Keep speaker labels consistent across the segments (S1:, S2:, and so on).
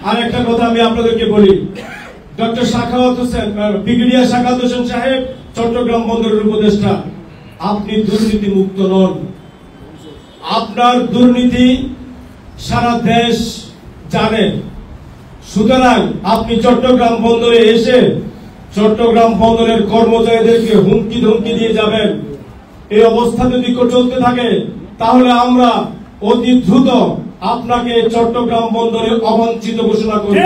S1: আর একটা কথা আমি আপনাদেরকে বলি, ডক্টর সাখাওয়াত হোসেন, ব্রিগেডিয়ার সাখাওয়াত হোসেন সাহেব চট্টগ্রাম বন্দরের উপদেষ্টা, আপনি দুর্নীতি মুক্ত নন। আপনার দুর্নীতি সারা দেশ জানে। সুতরাং আপনি চট্টগ্রাম বন্দরে এসে চট্টগ্রাম বন্দরের কর্মচারীদেরকে হুমকি ধমকি দিয়ে যাবেন, এই অবস্থা যদি চলতে থাকে তাহলে আমরা অতি দ্রুত আপনাকে চট্টগ্রাম বন্দরে অবাঞ্ছিত ঘোষণা করব।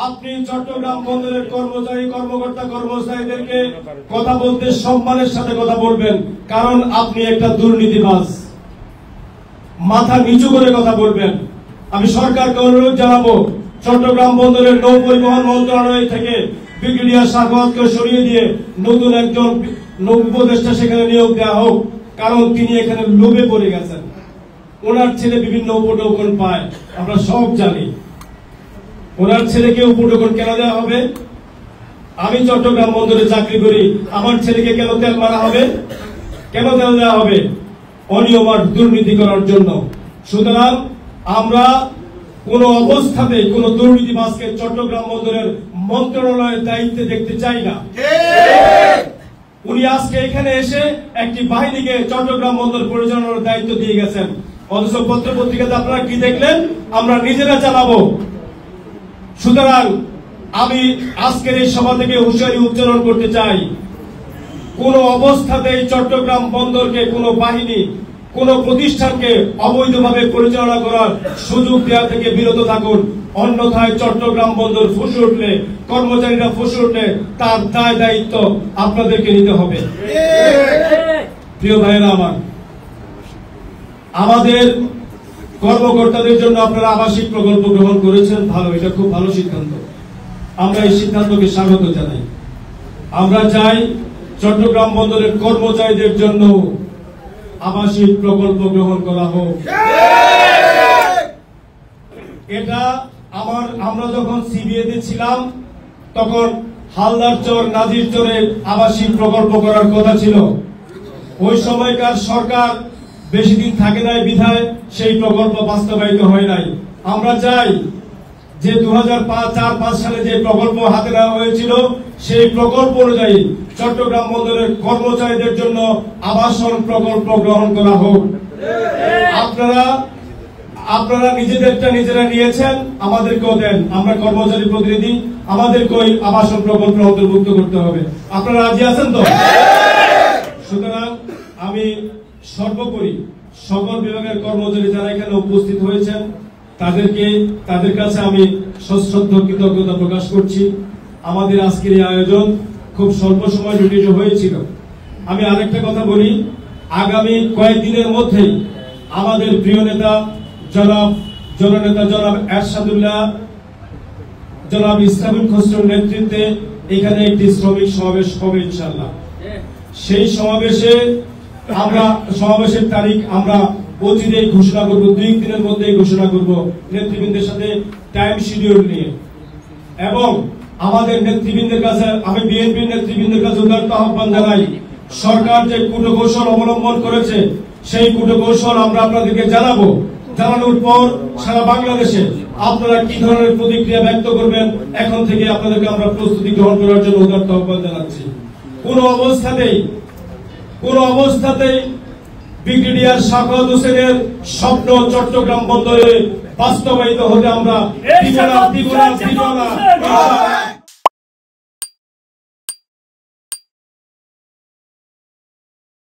S1: আপনি চট্টগ্রাম বন্দরের কর্মকর্তা কর্মচারীদেরকে কথা বলতে সম্মানের সাথে কথা বলবেন, কারণ আপনি একটা দুর্নীতিবাজ। মাথা নিচু করে কথা বলবেন। আমি সরকারকে অনুরোধ জানাবো, চট্টগ্রাম বন্দরের নৌ পরিবহন মন্ত্রণালয় থেকে ব্রিগেডিয়ার সাখাওয়াতকে সরিয়ে দিয়ে নতুন একজন নৌ উপদেষ্টা সেখানে নিয়োগ দেওয়া হোক, কারণ তিনি এখানে লোভে পড়ে গেছেন। ওনার ছেলে বিভিন্ন উপটোকন পায়, আমরা সব জানি। ওনার ছেলেকে উপটোকন কেন দেওয়া হবে? আমি চট্টগ্রাম বন্দরে চাকরি করি, আমার ছেলেকে কেন তেল মারা হবে? কেন তেল দেওয়া হবে? অনিয়ম আর দুর্নীতি করার জন্য। সুতরাং আমরা কোন অবস্থাতে কোন দুর্নীতিবাজকে চট্টগ্রাম বন্দরের মন্ত্রণালয়ের দায়িত্বে দেখতে চাই না। উনি আজকে এখানে এসে একটি বাহিনীকে চট্টগ্রাম বন্দর পরিচালনার দায়িত্ব দিয়ে গেছেন, অথচ পত্র পত্রিকাতে আপনারা কি দেখলেন? আমরা নিজেরা চালাবো। সুতরাং আমি আজকের এই সভা থেকে হুঁশিয়ারি উচ্চারণ করতে চাই, কোন অবস্থাতেই চট্টগ্রাম বন্দরকে কোন বাহিনী কোন প্রতিষ্ঠানকে অবৈধভাবে পরিচালনা করার সুযোগ দেওয়া থেকে বিরত থাকুন। অন্যথায় চট্টগ্রাম বন্দর ফুসে উঠলে, কর্মচারীরা ফুসে উঠলে তার দায় দায়িত্ব আপনাদেরকে নিতে হবে। প্রিয় ভাইয়েরা আমার, আমাদের কর্মকর্তাদের জন্য আপনারা আবাসিক প্রকল্প গ্রহণ করেছেন, ভালো, এটা খুব ভালো সিদ্ধান্ত। আমরা এই সিদ্ধান্তকে স্বাগত জানাই। আমরা চাই চট্টগ্রাম বন্দরের কর্মচারীদের জন্য আবাসিক প্রকল্প গ্রহণ করা হোক। এটা আমরা যখন সিবিএতে ছিলাম তখন হালদার চর, নাজির চরে আবাসিক প্রকল্প করার কথা ছিল। ওই সময়কার সরকার বেশি দিন থাকে নাই বিধায় সেই প্রকল্প বাস্তবায়িত হয় নাই। আমরা চাই যে 2004-5 সালে যে প্রকল্প হাতে নেওয়া হয়েছিল সেই প্রকল্প অনুযায়ী চট্টগ্রাম বন্দরের কর্মচারীদের জন্য আবাসন প্রকল্প গ্রহণ করা হোক। আপনারা নিজেদেরটা নিজেরা নিয়েছেন, আমাদেরকেও দেন। আমরা কর্মচারী প্রতিনিধি, আমাদেরকে ওই আবাসন প্রকল্পে অন্তর্ভুক্ত করতে হবে। আপনারা রাজি আছেন তো? সুতরাং আমি সর্বোপরি সকল বিভাগের কর্মচারী যারা এখানে উপস্থিত হয়েছেন তাদের কাছে আমি সশ্রদ্ধ কৃতজ্ঞতা প্রকাশ করছি। আমাদের আজকের এই আয়োজন খুব স্বল্প সময় জড়িত হয়েছিল। আমি আরেকটা কথা বলি, আগামী কয়েকদিনের মধ্যেই আমাদের প্রিয় নেতা জননেতা এরশাদুল্লাহ, জনাব ইসলামুল খসরুর নেতৃত্বে এখানে একটি শ্রমিক সমাবেশ হবে ইনশাআল্লাহ। সেই সমাবেশের তারিখ আমরা অচিরেই ঘোষণা করব, 2 দিনের মধ্যেই ঘোষণা করব নেতৃবৃন্দের সাথে টাইম শিডিউল নিয়ে। এবং আমাদের নেতৃবৃন্দের কাছে, আমি বিএনপির নেতৃবৃন্দের কাছে উদারত আহ্বান জানাই, সরকার যে কূটকৌশল অবলম্বন করেছে সেই কূটকৌশল আমরা আপনাদেরকে জানাবো। জানানোর পর সারা বাংলাদেশে আপনারা কি ধরনের প্রতিক্রিয়া ব্যক্ত করবেন, এখন থেকে আপনাদেরকে আমরা প্রস্তুতি গ্রহণ করার জন্য উদারত আহ্বান জানাচ্ছি। কোন অবস্থাতেই ব্রিগেডিয়ার সাখাওয়াত হোসেনের স্বপ্ন চট্টগ্রাম বন্দরে বাস্তবায়িত হতে আমরা দিব না।